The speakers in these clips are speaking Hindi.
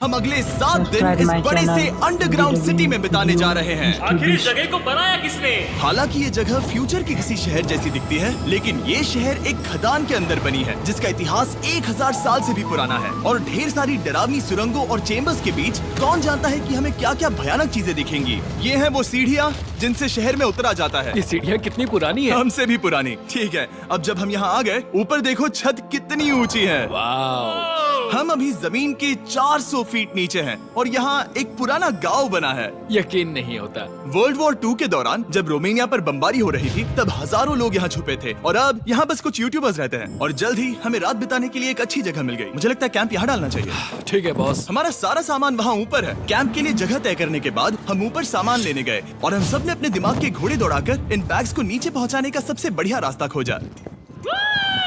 हम अगले 7 दिन इस बड़े से अंडरग्राउंड सिटी में बिताने जा रहे हैं। आखिर इस जगह को बनाया किसने? हालांकि ये जगह फ्यूचर के किसी शहर जैसी दिखती है, लेकिन ये शहर एक खदान के अंदर बनी है जिसका इतिहास 1000 साल से भी पुराना है और ढेर सारी डरावनी सुरंगों और चेम्बर्स के बीच कौन जानता है कि हमें क्या क्या भयानक चीजें दिखेंगी। ये है वो सीढ़ियाँ जिनसे शहर में उतरा जाता है। ये सीढ़ियाँ कितनी पुरानी है? हमसे भी पुरानी। ठीक है, अब जब हम यहाँ आ गए, ऊपर देखो छत कितनी ऊंची है। वाव! हम अभी जमीन के 400 फीट नीचे हैं और यहाँ एक पुराना गांव बना है। यकीन नहीं होता। वर्ल्ड वॉर 2 के दौरान जब रोमानिया पर बमबारी हो रही थी तब हजारों लोग यहाँ छुपे थे और अब यहाँ बस कुछ यूट्यूबर्स रहते हैं और जल्द ही हमें रात बिताने के लिए एक अच्छी जगह मिल गई। मुझे लगता है कैंप यहाँ डालना चाहिए। ठीक है बॉस। हमारा सारा सामान वहाँ ऊपर है। कैंप के लिए जगह तय करने के बाद हम ऊपर सामान लेने गए और हम सब ने अपने दिमाग के घोड़े दौड़ाकर इन बैग्स को नीचे पहुँचाने का सबसे बढ़िया रास्ता खोजा।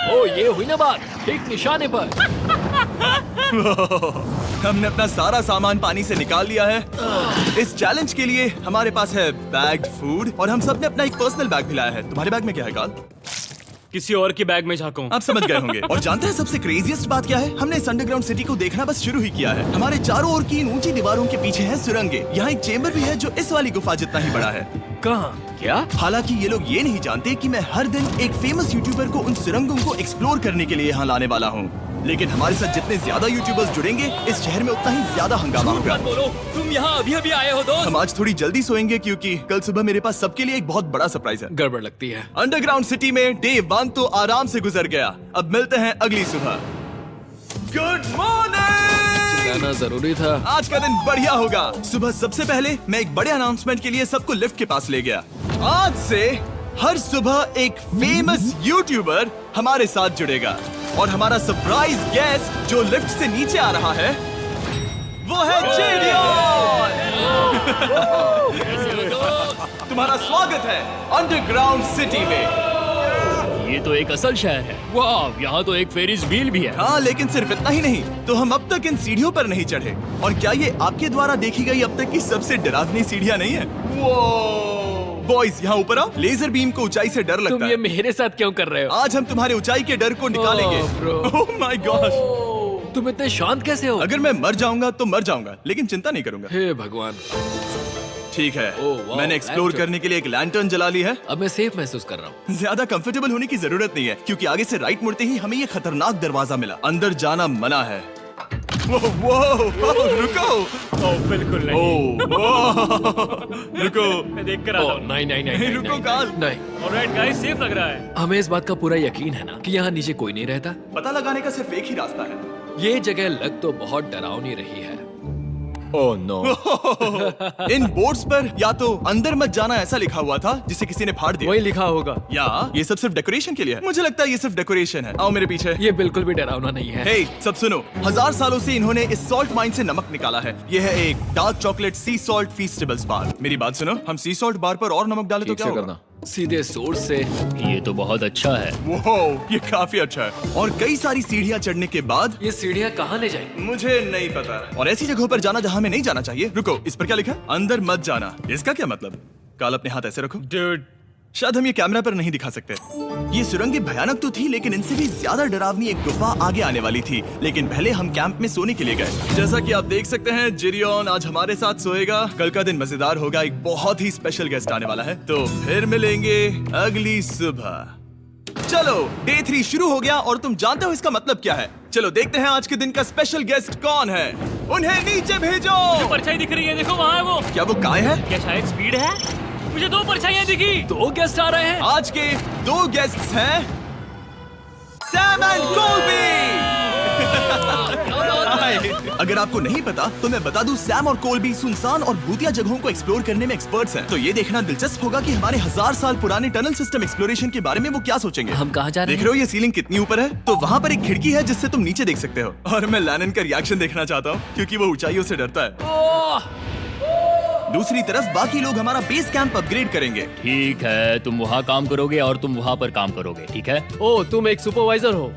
ओ ये हुई ना बात, ठीक निशाने पर। हमने अपना सारा सामान पानी से निकाल लिया है। इस चैलेंज के लिए हमारे पास है बैग्ड फूड और हम सब ने अपना एक पर्सनल बैग भी लाया है। तुम्हारे बैग में क्या है काल? किसी और की बैग में झांकूं। आप समझ गए होंगे। और जानते हैं सबसे क्रेजीएस्ट बात क्या है? हमने इस अंडरग्राउंड सिटी को देखना बस शुरू ही किया है। हमारे चारों ओर की इन ऊंची दीवारों के पीछे है सुरंगें। यहाँ एक चेम्बर भी है जो इस वाली गुफा जितना ही बड़ा है। कहाँ? क्या? हालांकि ये लोग ये नहीं जानते कि मैं हर दिन एक फेमस यूट्यूबर को उन सुरंगों को एक्सप्लोर करने के लिए यहाँ लाने वाला हूँ। लेकिन हमारे साथ जितने ज्यादा यूट्यूबर्स जुड़ेंगे इस शहर में उतना ही ज्यादा हंगामा होगा। बोलो, तुम यहाँ अभी अभी आए हो दोस्त। हम आज थोड़ी जल्दी सोएंगे क्योंकि कल सुबह मेरे पास सबके लिए एक बहुत बड़ा सरप्राइज है। गड़बड़ लगती है। अंडरग्राउंड सिटी में डे 1 तो आराम से गुजर गया। अब मिलते हैं अगली सुबह। Good morning. जाना जरूरी था। आज का दिन बढ़िया होगा। सुबह सबसे पहले मैं एक बड़े अनाउंसमेंट के लिए सबको लिफ्ट के पास ले गया। आज से हर सुबह एक फेमस यूट्यूबर हमारे साथ जुड़ेगा और हमारा सरप्राइज गेस्ट जो लिफ्ट से नीचे आ रहा है वो है जेडियन। तुम्हारा स्वागत है अंडरग्राउंड सिटी में। ये तो एक असल शहर है। वाह, यहाँ तो एक फेरिस व्हील भी है। हाँ, लेकिन सिर्फ इतना ही नहीं, तो हम अब तक इन सीढ़ियों पर नहीं चढ़े। और क्या ये आपके द्वारा देखी गई अब तक की सबसे डरावनी सीढ़ियाँ नहीं है? बॉयज यहाँ ऊपर आओ। लेजर बीम को ऊंचाई से डर लगता तुम है। ये मेरे साथ क्यों कर रहे हो? आज हम तुम्हारे ऊंचाई के डर को निकालेंगे। ओह माय गॉड, तुम इतने शांत कैसे हो? अगर मैं मर जाऊंगा तो मर जाऊंगा, लेकिन चिंता नहीं करूंगा। हे भगवान। ठीक है, ओह, वाह, मैंने एक्सप्लोर लैंटर्न। करने के लिए एक लैंटर्न जला ली है। अब मैं सेफ महसूस कर रहा हूँ। ज्यादा कंफर्टेबल होने की जरूरत नहीं है क्योंकि आगे से राइट मुड़ते ही हमें ये खतरनाक दरवाजा मिला। अंदर जाना मना है। वो रुको। ओह, बिल्कुल नहीं। रुको। मैं देख कर आता ओह, हूँ। नहीं नहीं नहीं नहीं, रुको नहीं, काल। नहीं। ऑलराइट गाइस, सेफ लग रहा है। हमें इस बात का पूरा यकीन है ना कि यहाँ नीचे कोई नहीं रहता। पता लगाने का सिर्फ एक ही रास्ता है। ये जगह लग तो बहुत डरावनी रही है। Oh no. इन बोर्ड्स पर या तो अंदर मत जाना ऐसा लिखा हुआ था जिसे किसी ने फाड़ दिया। वही लिखा होगा। या ये सब सिर्फ डेकोरेशन के लिए है। मुझे लगता है ये सिर्फ डेकोरेशन है। आओ मेरे पीछे। ये बिल्कुल भी डरावना नहीं है। हे, सब सुनो। 1000 सालों से इन्होंने इस सॉल्ट माइन से नमक निकाला है। ये है एक डार्क चॉकलेट सी सॉल्ट फीस्टेबल्स बार। मेरी बात सुनो, हम सी सॉल्ट बार पर और नमक डालें तो क्या होगा? सीधे सोर्स से। ये तो बहुत अच्छा है। वो ये काफी अच्छा है। और कई सारी सीढ़ियाँ चढ़ने के बाद ये सीढ़ियाँ कहाँ ले जाएंगी? मुझे नहीं पता। और ऐसी जगहों पर जाना जहाँ हमें नहीं जाना चाहिए। रुको, इस पर क्या लिखा है? अंदर मत जाना। इसका क्या मतलब? काल अपने हाथ ऐसे रखो। डूड, शायद हम ये कैमरा पर नहीं दिखा सकते। ये सुरंगें भयानक तो थी, लेकिन इनसे भी ज्यादा डरावनी एक गुफा आगे आने वाली थी। लेकिन पहले हम कैंप में सोने के लिए गए। जैसा कि आप देख सकते हैं, जेरियन आज हमारे साथ सोएगा। कल का दिन मजेदार होगा। एक बहुत ही स्पेशल गेस्ट आने वाला है। तो फिर मिलेंगे अगली सुबह। चलो, डे 3 शुरू हो गया और तुम जानते हो इसका मतलब क्या है? चलो देखते हैं आज के दिन का स्पेशल गेस्ट कौन है। उन्हें नीचे भेजो। परछाई दिख रही है, देखो वहाँ है वो। क्या वो काय है? क्या शायद स्पीड है? मुझे 2 परछाइयाँ दिखी। 2 गेस्ट आ रहे हैं। आज के 2 गेस्ट्स हैं सैम एंड कोलबी। अगर आपको नहीं पता तो मैं बता दूं, सैम और कोलबी सुनसान और भूतिया जगहों को एक्सप्लोर करने में एक्सपर्ट्स हैं। तो ये देखना दिलचस्प होगा कि हमारे 1000 साल पुराने टनल सिस्टम एक्सप्लोरेशन के बारे में वो क्या सोचेंगे। हम कहाँ जा रहे देख रहे हो ये सीलिंग कितनी ऊपर है? तो वहाँ पर एक खिड़की है जिससे तुम नीचे देख सकते हो। और मैं लैनन का रिएक्शन देखना चाहता हूँ क्योंकि वो ऊंचाइयों से डरता है। दूसरी तरफ बाकी लोग हमारा बेस कैंप अपग्रेड करेंगे। ठीक है, तुम वहाँ काम करोगे और तुम वहाँ पर काम करोगे, ठीक है? ओ, तुम एक सुपरवाइजर हो?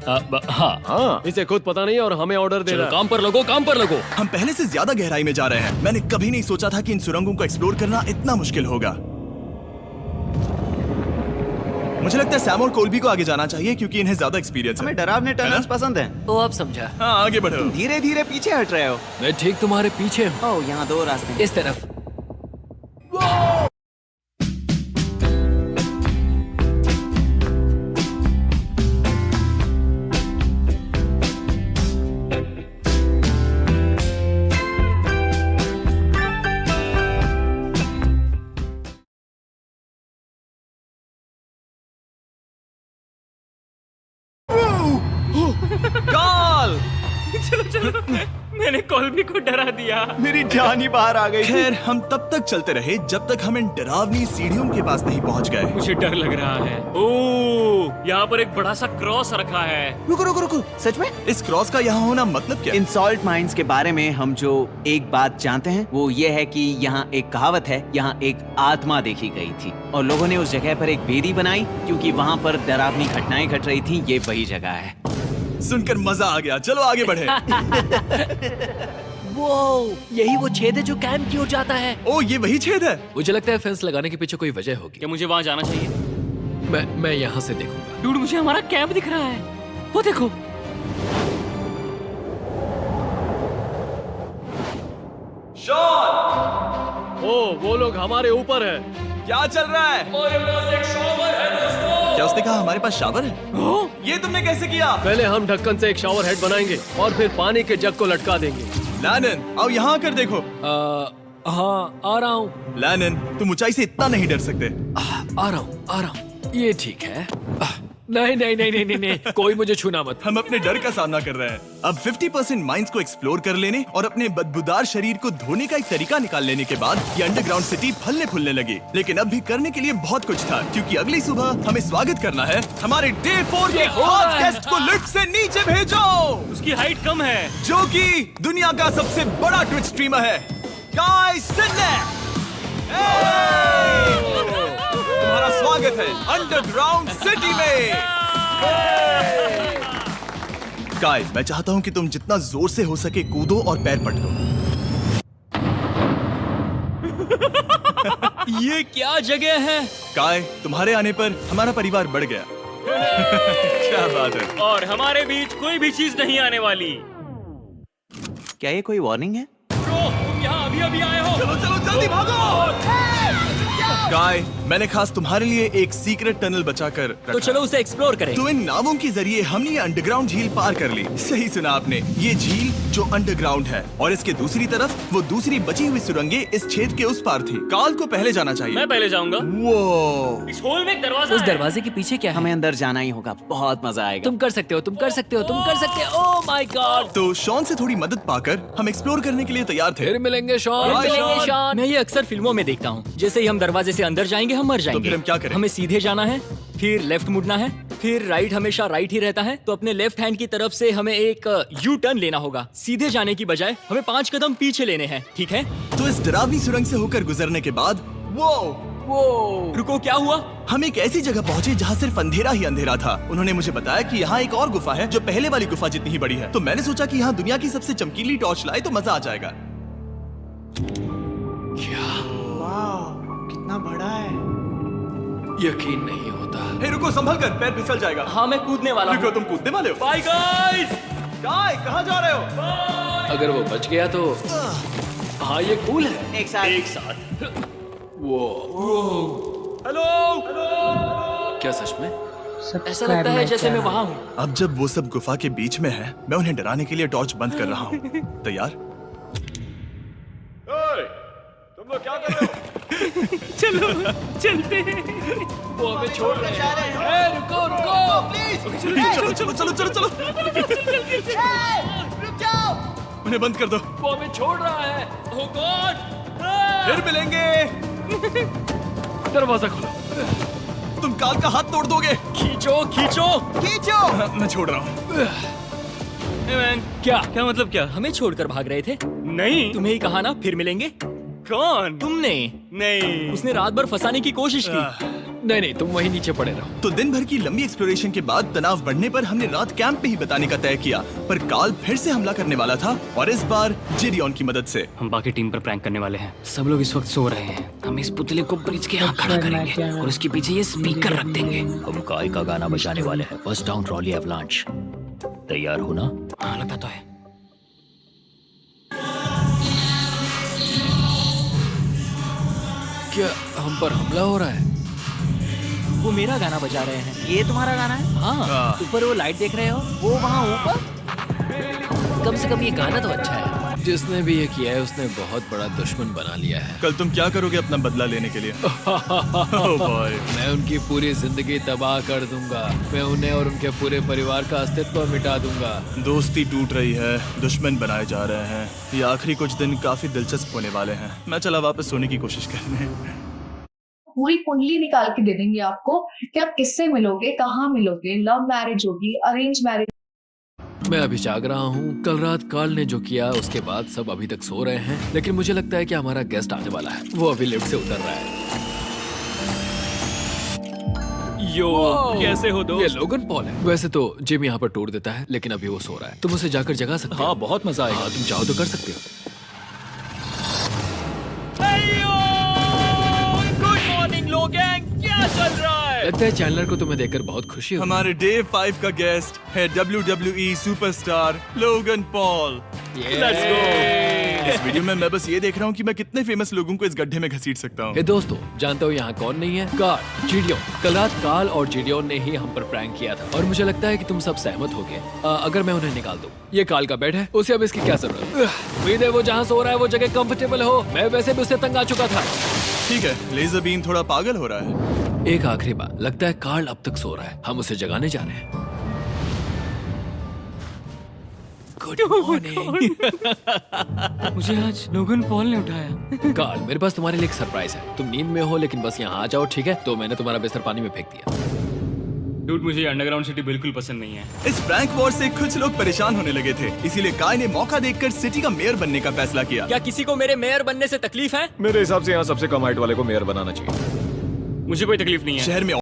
हाँ। इसे खुद पता नहीं और हमें ऑर्डर दे चलो रहा है। काम पर लगो, काम पर लगो। हम पहले से ज्यादा गहराई में जा रहे हैं। मैंने कभी नहीं सोचा था कि इन सुरंगों को एक्सप्लोर करना इतना मुश्किल होगा। मुझे लगता है सैम और कोल्बी को आगे जाना चाहिए क्योंकि इन्हें ज्यादा एक्सपीरियंस है। हमें डरावने टनल्स पसंद हैं। ओ अब समझा। हाँ आगे बढ़ो। धीरे धीरे पीछे हट रहे हो। मैं ठीक तुम्हारे पीछे हूँ। ओह, यहाँ 2 रास्ते हैं। इस तरफ। कॉल। मैंने कोल्बी को डरा दिया। मेरी जान ही बाहर आ गई थी। खैर हम तब तक चलते रहे जब तक हम इन डरावनी सीढ़ियों के पास नहीं पहुंच गए। मुझे डर लग रहा है। ओह, यहाँ पर एक बड़ा सा क्रॉस रखा है। रुको रुको रुको, सच में? इस क्रॉस का यहाँ होना मतलब क्या? इन सॉल्ट माइंस के बारे में हम जो एक बात जानते हैं वो ये है कि यहाँ एक कहावत है, यहाँ एक आत्मा देखी गई थी और लोगों ने उस जगह पर एक बेदी बनाई क्योंकि वहाँ पर डरावनी घटनाएं घट रही थी। ये वही जगह है। सुनकर मजा आ गया। चलो आगे बढ़े। वो यही वो छेद है जो कैंप की ओर जाता है। ओ ये वही छेद है। मुझे लगता है फेंस लगाने के पीछे कोई वजह होगी। क्या मुझे वहाँ जाना चाहिए? मैं यहाँ से देखूंगा। डूड, मुझे हमारा कैंप दिख रहा है। वो देखो। शॉन, ओ वो लोग हमारे ऊपर है। क्या चल रहा है? हमारे पास एक शॉवर है दोस्तों। क्या उसने कहा हमारे पास शावर है? ये तुमने कैसे किया? पहले हम ढक्कन से एक शावर हेड बनाएंगे और फिर पानी के जग को लटका देंगे। लैनन आओ यहाँ आकर देखो। हाँ आ रहा हूँ। लैनन तुम ऊंचाई से इतना नहीं डर सकते। आ रहा हूँ। ये ठीक है। नहीं नहीं नहीं नहीं नहीं नहीं, कोई मुझे छूना मत। हम अपने डर का सामना कर रहे हैं। अब 50% माइंस को एक्सप्लोर कर लेने और अपने बदबूदार शरीर को धोने का एक तरीका निकाल लेने के बाद ये अंडरग्राउंड सिटी फलने फूलने लगी। लेकिन अब भी करने के लिए बहुत कुछ था क्योंकि अगली सुबह हमें स्वागत करना है। हमारे डे 4 के खास गेस्ट को लिफ्ट से नीचे भेजो, उसकी हाइट कम है। जो कि दुनिया का सबसे बड़ा ट्विच स्ट्रीमर है, गाय सिडनेक। तुम्हारा स्वागत है अंडरग्राउंड सिटी में। गाय, मैं चाहता हूँ कि तुम जितना जोर से हो सके कूदो और पैर पटको। ये क्या जगह है? गाय, तुम्हारे आने पर हमारा परिवार बढ़ गया। क्या बात है। और हमारे बीच कोई भी चीज नहीं आने वाली। क्या ये कोई वार्निंग है? ब्रो, तुम यहाँ अभी आए हो। चलो चलो जल्दी भागो। गाय, मैंने खास तुम्हारे लिए एक सीक्रेट टनल बचाकर रखा। तो चलो उसे एक्सप्लोर करें। तो इन नावों के जरिए हमने ये अंडरग्राउंड झील पार कर ली। सही सुना आपने, ये झील जो अंडरग्राउंड है और इसके दूसरी तरफ वो दूसरी बची हुई सुरंगें इस छेद के उस पार थी। काल को पहले जाना चाहिए। मैं पहले जाऊंगा। वो इस होल में एक दरवाजा उस है। दरवाजे के पीछे क्या है? हमें अंदर जाना ही होगा। बहुत मजा आएगा। तुम कर सकते हो, तुम कर सकते हो, तुम कर सकते हो। Oh my God. तो शॉन से थोड़ी मदद पाकर हम एक्सप्लोर करने के लिए तैयार थे। फिर मिलेंगे शॉन। Bye, मिलेंगे शॉन। शॉन। मैं ये अक्सर फिल्मों में देखता हूँ। जैसे ही हम दरवाजे से अंदर जाएंगे हम मर जाएंगे। फिर हम क्या करें? हमें सीधे जाना है, फिर लेफ्ट मुड़ना है, फिर राइट हमेशा राइट ही रहता है। तो अपने लेफ्ट हैंड की तरफ से हमें एक यू टर्न लेना होगा। सीधे जाने की बजाय हमें 5 कदम पीछे लेने हैं, ठीक है? तो इस डरावनी सुरंग से होकर गुजरने के बाद वो रुको, क्या हुआ? हम एक ऐसी जगह पहुंचे जहाँ सिर्फ अंधेरा ही अंधेरा था। उन्होंने मुझे बताया कि यहाँ एक और गुफा है जो पहले वाली गुफा जितनी ही बड़ी है। तो मैंने सोचा कि यहाँ दुनिया की सबसे चमकीली टॉर्च लाए तो मजा आ जाएगा। कितना बड़ा है। यकीन नहीं होता। हे रुको, संभल कर, पैर फिसल जाएगा। हाँ, मैं कूदने वाला रुको, हूँ। तुम कूदने वाले हो? Bye guys. गाय, कहाँ जा रहे हो? अगर वो बच गया तो हाँ ये कूल है। एक साथ। एक साथ। हेलो। क्या सच में? ऐसा लगता है जैसे मैं वहाँ हूँ। अब जब वो सब गुफा के बीच में है, मैं उन्हें डराने के लिए टॉर्च बंद कर रहा हूँ। तैयार? तुम लोग क्या कर रहे हो? चलो चलते हैं। वो हमें छोड़ रहे हैं। रुको रुको। चलो चलो चलो चलो चलो। उन्हें बंद कर दो। वो हमें छोड़ रहा है। ओह गॉड। फिर मिलेंगे। दरवाजा खोलो। तुम काल का हाथ तोड़ दोगे। खींचो खींचो। खींचो। मैं छोड़ रहा हूँ। मैन, क्या मतलब? क्या हमें छोड़कर भाग रहे थे? नहीं, तुम्हें ही कहा ना फिर मिलेंगे। कौन? तुमने? नहीं, उसने रात भर फंसाने की कोशिश की। नहीं नहीं, तुम वहीं नीचे पड़े रहो। तो दिन भर की लंबी एक्सप्लोरेशन के बाद तनाव बढ़ने पर हमने रात कैंप में ही बिताने का तय किया, पर कार्ल फिर से हमला करने वाला था और इस बार जिरियन की मदद से। हम बाकी टीम पर प्रैंक करने वाले हैं। सब लोग इस वक्त सो रहे हैं। हम इस पुतले को ब्रिज के यहाँ खड़ा करेंगे और उसके पीछे ये स्पीकर रख देंगे। हम काय का गाना बजाने वाले हैं, बस डाउन रॉली एवलांच। तैयार हो ना? हाँ, लगता तो है। क्या हम पर हमला हो रहा है? वो मेरा गाना बजा रहे हैं। ये तुम्हारा गाना है? हाँ, ऊपर वो लाइट देख रहे हो? वो वहाँ ऊपर? कम से कम ये गाना तो अच्छा है। जिसने भी ये किया है उसने बहुत बड़ा दुश्मन बना लिया है। कल तुम क्या करोगे अपना बदला लेने के लिए? Oh boy. मैं उनकी पूरी जिंदगी तबाह कर दूंगा। मैं उन्हें और उनके पूरे परिवार का अस्तित्व मिटा दूंगा। दोस्ती टूट रही है, दुश्मन बनाए जा रहे हैं। ये आखिरी कुछ दिन काफी दिलचस्प होने वाले हैं। मैं चला वापस सोने की कोशिश करने। पूरी कुंडली निकाल के दे देंगे आपको कि आप किससे मिलोगे, कहाँ मिलोगे, लव मैरिज होगी, अरेंज मैरिज। मैं अभी जाग रहा हूँ। कल रात कार्ल ने जो किया उसके बाद सब अभी तक सो रहे हैं, लेकिन मुझे लगता है कि हमारा गेस्ट आने वाला है। वो अभी लिफ्ट से उतर रहा है। यो, कैसे हो ये दोस्त? लोगन पॉल है। वैसे तो जिम यहाँ पर टूर देता है, लेकिन अभी वो सो रहा है। तुम उसे जाकर जगा सकते हो। हाँ, बहुत मजा आएगा। हाँ, तुम चाहो तो कर सकते हो। गुड मॉर्निंग लोगैंग, क्या चल रहा है? लगता है चैनलर को तुम्हें देखकर बहुत खुशी होगी। हमारे डे 5 का गेस्ट है WWE superstar Logan Paul. Let's go. इस वीडियो में मैं बस ये देख रहा हूँ कि मैं कितने फेमस लोगों को इस गड्ढे में घसीट सकता हूँ। हे दोस्तों, जानते हो यहाँ कौन नहीं है? कार्ल, जिडियन। कल रात कार्ल और जिडियन ने ही हम पर प्रैंक किया था और मुझे लगता है कि तुम सब सहमत हो गए। अगर मैं उन्हें निकाल दूं। ये कार्ल का बेड है, उसे अब इसकी क्या जरूरत है? उम्मीद है वो जहाँ सो रहा है वो जगह कंफर्टेबल हो। मैं वैसे भी उससे तंग आ चुका था। ठीक है, लेजर बीम थोड़ा पागल हो रहा है। एक आखिरी बात, लगता है कार्ल अब तक सो रहा है। हम उसे जगाने जा रहे हैं। Good morning. मुझे आज लोगन पॉल ने उठाया। कार्ल, मेरे पास तुम्हारे लिए एक सरप्राइज है। तुम नींद में हो लेकिन बस यहाँ आ जाओ, ठीक है? तो मैंने तुम्हारा बिस्तर पानी में फेंक दिया। डूड, मुझे अंडरग्राउंड सिटी बिल्कुल पसंद नहीं है। इस प्रैंक वॉर से कुछ लोग परेशान होने लगे थे, इसीलिए काय ने मौका देखकर सिटी का मेयर बनने का फैसला किया। क्या किसी को मेरे मेयर बनने से तकलीफ है? मेरे हिसाब से यहाँ सबसे कम हाइट वाले को मेयर बनाना चाहिए। मुझे कोई तकलीफ नहीं है। शहर में